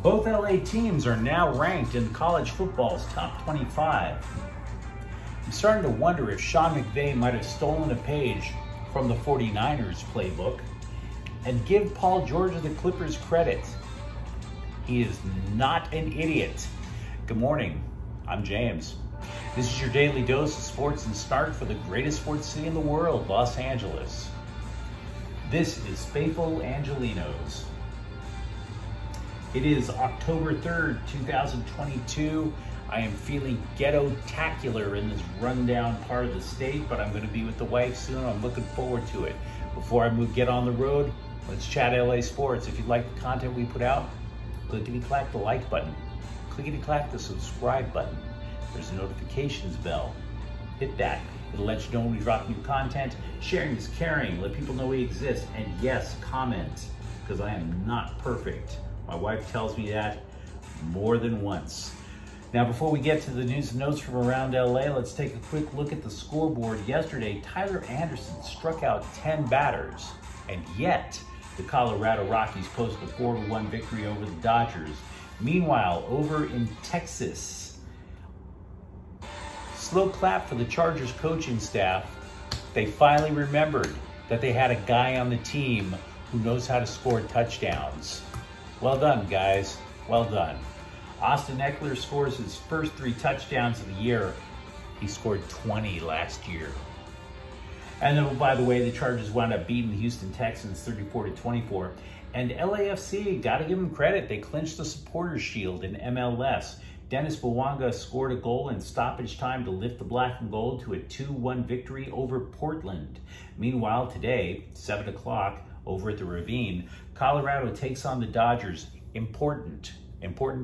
Both LA teams are now ranked in college football's top 25. I'm starting to wonder if Sean McVay might have stolen a page from the 49ers playbook and give Paul George of the Clippers credit. He is not an idiot. Good morning, I'm James. This is your daily dose of sports and start for the greatest sports city in the world, Los Angeles. This is Faithful Angelenos. It is October 3rd, 2022. I am feeling ghetto-tacular in this rundown part of the state, but I'm going to be with the wife soon. I'm looking forward to it. Before I get on the road, let's chat LA sports. If you like the content we put out, clickety-clack the like button. Clickety-clack the subscribe button. There's a notifications bell. Hit that. It'll let you know when we drop new content. Sharing is caring. Let people know we exist. And yes, comment, because I am not perfect. My wife tells me that more than once. Now, before we get to the news and notes from around LA, let's take a quick look at the scoreboard. Yesterday, Tyler Anderson struck out 10 batters, and yet the Colorado Rockies posted a 4-1 victory over the Dodgers. Meanwhile, over in Texas, slow clap for the Chargers coaching staff. They finally remembered that they had a guy on the team who knows how to score touchdowns. Well done, guys. Well done. Austin Eckler scores his first 3 touchdowns of the year. He scored 20 last year. And then, by the way, the Chargers wound up beating the Houston Texans 34-24. And LAFC, got to give them credit. They clinched the Supporters Shield in MLS. Dennis Bouanga scored a goal in stoppage time to lift the black and gold to a 2-1 victory over Portland. Meanwhile, today, 7 o'clock, over at the Ravine, Colorado takes on the Dodgers. Important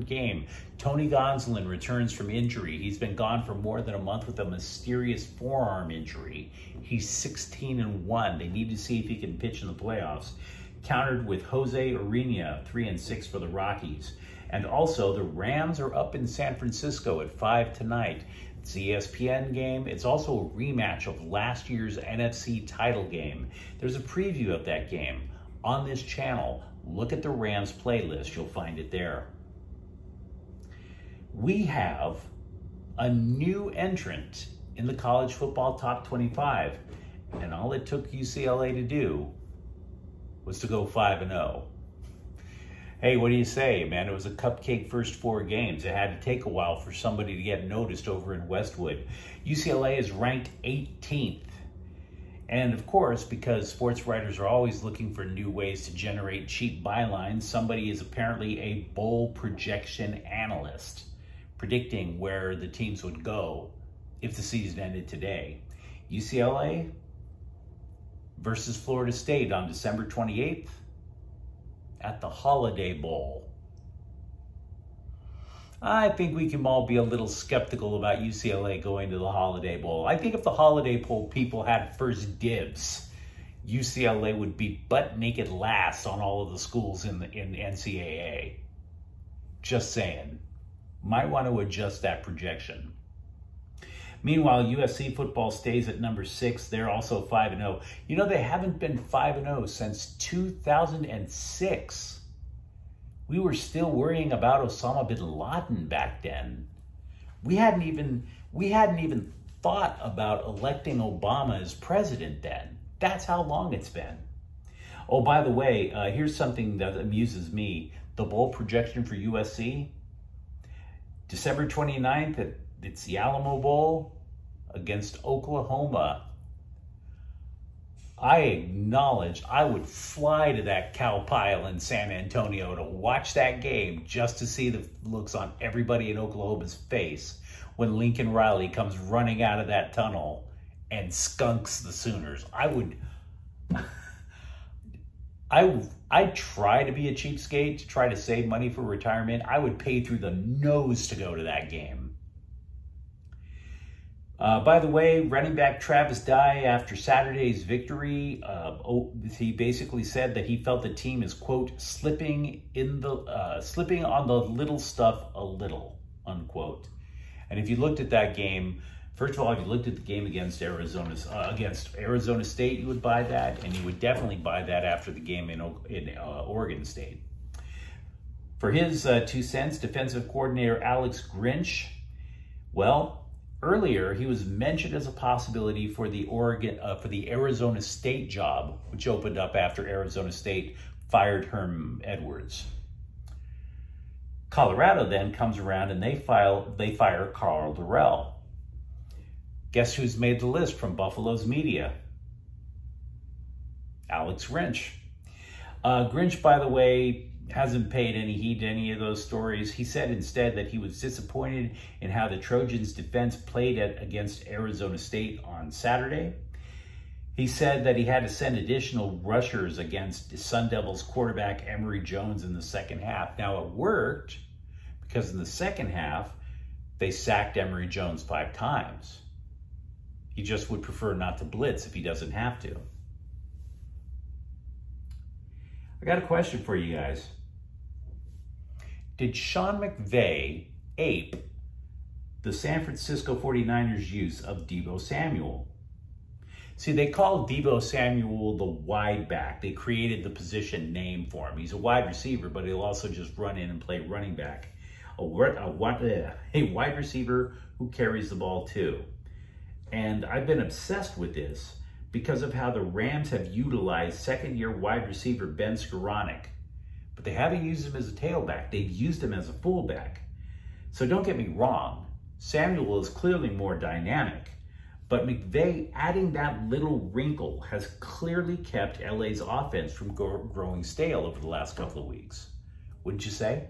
game. Tony Gonsolin returns from injury. He's been gone for more than a month with a mysterious forearm injury. He's 16-1. They need to see if he can pitch in the playoffs. Countered with Jose Urena, 3-6 for the Rockies. And also, the Rams are up in San Francisco at 5 tonight. It's the ESPN game. It's also a rematch of last year's NFC title game. There's a preview of that game on this channel. Look at the Rams playlist. You'll find it there. We have a new entrant in the college football top 25. And all it took UCLA to do was to go 5-0. Hey, what do you say, man? It was a cupcake first 4 games. It had to take a while for somebody to get noticed over in Westwood. UCLA is ranked 18th. And of course, because sports writers are always looking for new ways to generate cheap bylines, somebody is apparently a bowl projection analyst, predicting where the teams would go if the season ended today. UCLA versus Florida State on December 28th. At the Holiday Bowl. I think we can all be a little skeptical about UCLA going to the Holiday Bowl. I think if the Holiday Bowl people had first dibs, UCLA would be butt naked last on all of the schools in NCAA. Just saying. Might want to adjust that projection. Meanwhile, USC football stays at number 6. They're also 5-0. You know, they haven't been 5-0 since 2006. We were still worrying about Osama bin Laden back then. We hadn't even thought about electing Obama as president then. That's how long it's been. Oh, by the way, here's something that amuses me. The bowl projection for USC, December 29th, it's the Alamo Bowl against Oklahoma. I acknowledge I would fly to that cow pile in San Antonio to watch that game just to see the looks on everybody in Oklahoma's face when Lincoln Riley comes running out of that tunnel and skunks the Sooners. I'd try to be a cheapskate to try to save money for retirement. I would pay through the nose to go to that game. By the way, running back Travis Dye, after Saturday's victory, he basically said that he felt the team is, quote, slipping on the little stuff a little, unquote. And if you looked at that game, first of all, if you looked at the game against Arizona State, you would buy that, and you would definitely buy that after the game in Oregon State. For his 2 cents, defensive coordinator Alex Grinch, well, earlier he was mentioned as a possibility for the Arizona State job, which opened up after Arizona State fired Herm Edwards. Colorado then comes around and they fire Carl Durrell. Guess who's made the list from Buffalo's media? Alex Grinch. Grinch, by the way, hasn't paid any heed to any of those stories. He said instead that he was disappointed in how the Trojans' defense played against Arizona State on Saturday. He said that he had to send additional rushers against the Sun Devils quarterback Emory Jones in the second half. Now, it worked because in the second half, they sacked Emory Jones 5 times. He just would prefer not to blitz if he doesn't have to. I got a question for you guys. Did Sean McVay ape the San Francisco 49ers' use of Deebo Samuel? See, they call Deebo Samuel the wide back. They created the position name for him. He's a wide receiver, but he'll also just run in and play running back. A wide receiver who carries the ball too. And I've been obsessed with this because of how the Rams have utilized second-year wide receiver Ben Skoranek. But they haven't used him as a tailback. They've used him as a fullback. So don't get me wrong. Samuel is clearly more dynamic. But McVay adding that little wrinkle has clearly kept LA's offense from growing stale over the last couple of weeks. Wouldn't you say?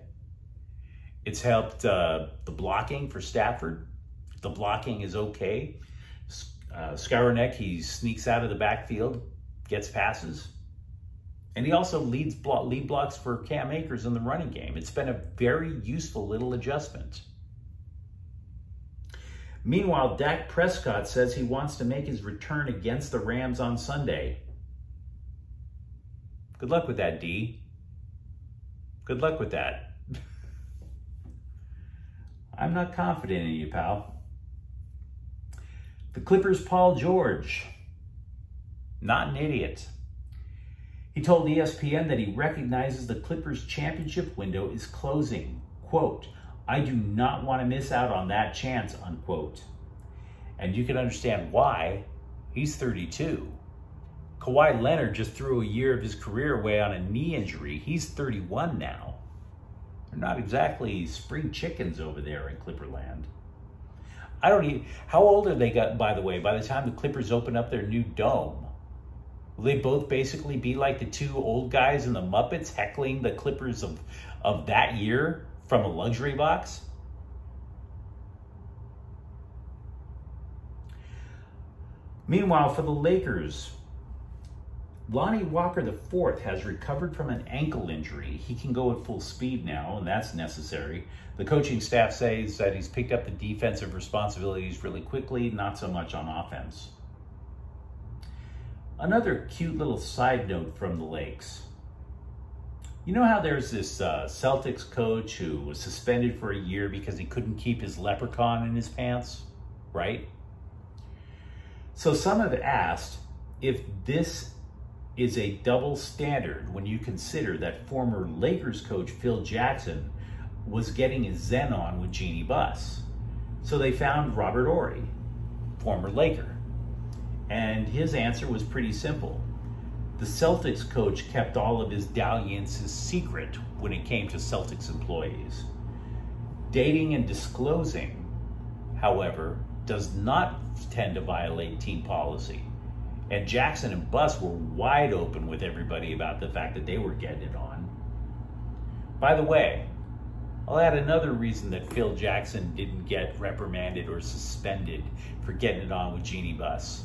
It's helped the blocking for Stafford. The blocking is okay. Skoranek, he sneaks out of the backfield, gets passes. And he also lead blocks for Cam Akers in the running game. It's been a very useful little adjustment. Meanwhile, Dak Prescott says he wants to make his return against the Rams on Sunday. Good luck with that, D. Good luck with that. I'm not confident in you, pal. The Clippers' Paul George, not an idiot. He told ESPN that he recognizes the Clippers' championship window is closing. Quote, "I do not want to miss out on that chance," unquote. And you can understand why. He's 32. Kawhi Leonard just threw a year of his career away on a knee injury. He's 31 now. They're not exactly spring chickens over there in Clipperland. How old are they, by the way, by the time the Clippers open up their new dome? Will they both basically be like the 2 old guys in the Muppets heckling the Clippers of that year from a luxury box? Meanwhile, for the Lakers, Lonnie Walker IV has recovered from an ankle injury. He can go at full speed now, and that's necessary. The coaching staff says that he's picked up the defensive responsibilities really quickly, not so much on offense. Another cute little side note from the Lakes. You know how there's this Celtics coach who was suspended for a year because he couldn't keep his leprechaun in his pants, right? So some have asked if this is a double standard when you consider that former Lakers coach Phil Jackson was getting his zen on with Jeannie Buss. So they found Robert Horry, former Laker. And his answer was pretty simple. The Celtics coach kept all of his dalliances secret when it came to Celtics employees. Dating and disclosing, however, does not tend to violate team policy. And Jackson and Buss were wide open with everybody about the fact that they were getting it on. By the way, I'll add another reason that Phil Jackson didn't get reprimanded or suspended for getting it on with Jeannie Buss.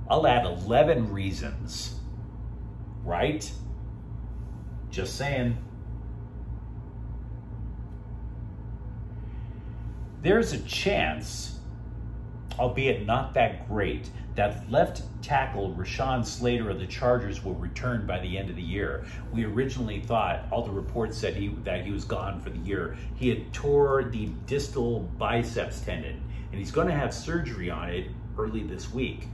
I'll add 11 reasons, right? Just saying. There's a chance, albeit not that great, that left tackle Rashawn Slater of the Chargers will return by the end of the year. We originally thought, all the reports said that he was gone for the year. He had tore the distal biceps tendon, and he's going to have surgery on it early this week.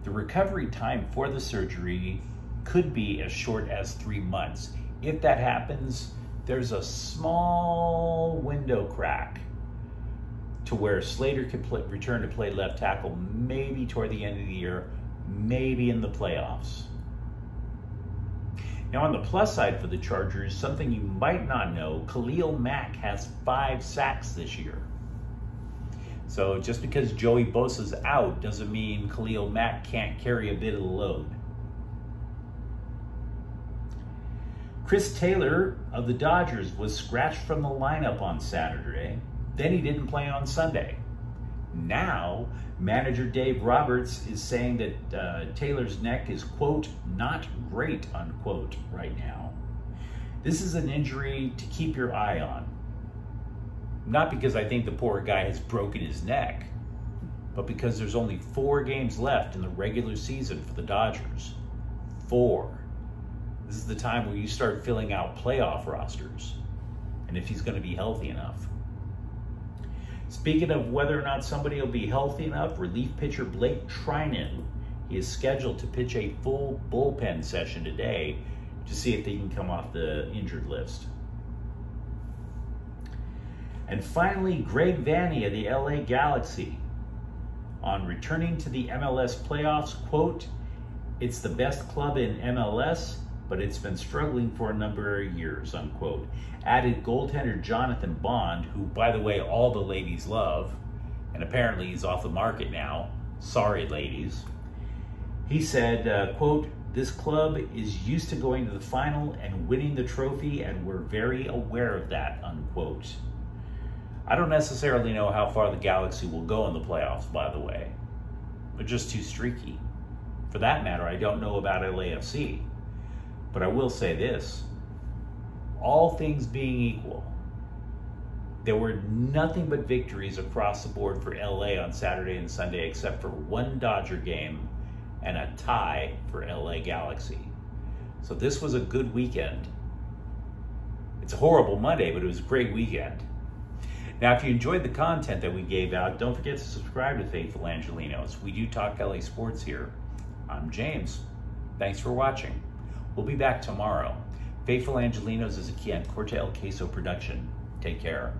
The recovery time for the surgery could be as short as 3 months. If that happens, there's a small window crack to where Slater could return to play left tackle, maybe toward the end of the year, maybe in the playoffs. Now, on the plus side for the Chargers, something you might not know, Khalil Mack has 5 sacks this year. So just because Joey Bosa's out doesn't mean Khalil Mack can't carry a bit of the load. Chris Taylor of the Dodgers was scratched from the lineup on Saturday. Then he didn't play on Sunday. Now, manager Dave Roberts is saying that Taylor's neck is, quote, not great, unquote, right now. This is an injury to keep your eye on. Not because I think the poor guy has broken his neck, but because there's only 4 games left in the regular season for the Dodgers. 4. This is the time where you start filling out playoff rosters, and if he's going to be healthy enough. Speaking of whether or not somebody will be healthy enough, relief pitcher Blake Trinan, he is scheduled to pitch a full bullpen session today to see if he can come off the injured list. And finally, Greg Vanney of the LA Galaxy, on returning to the MLS playoffs, quote, "It's the best club in MLS, but it's been struggling for a number of years," unquote. Added goaltender Jonathan Bond, who, by the way, all the ladies love, and apparently he's off the market now. Sorry, ladies. He said, quote, "This club is used to going to the final and winning the trophy, and we're very aware of that," unquote. I don't necessarily know how far the Galaxy will go in the playoffs, by the way. They're just too streaky. For that matter, I don't know about LAFC. But I will say this, all things being equal, there were nothing but victories across the board for LA on Saturday and Sunday, except for 1 Dodger game and a tie for LA Galaxy. So this was a good weekend. It's a horrible Monday, but it was a great weekend. Now, if you enjoyed the content that we gave out, don't forget to subscribe to Faithful Angelenos. We do talk LA sports here. I'm James. Thanks for watching. We'll be back tomorrow. Faithful Angelenos is a Kian Cortell Queso production. Take care.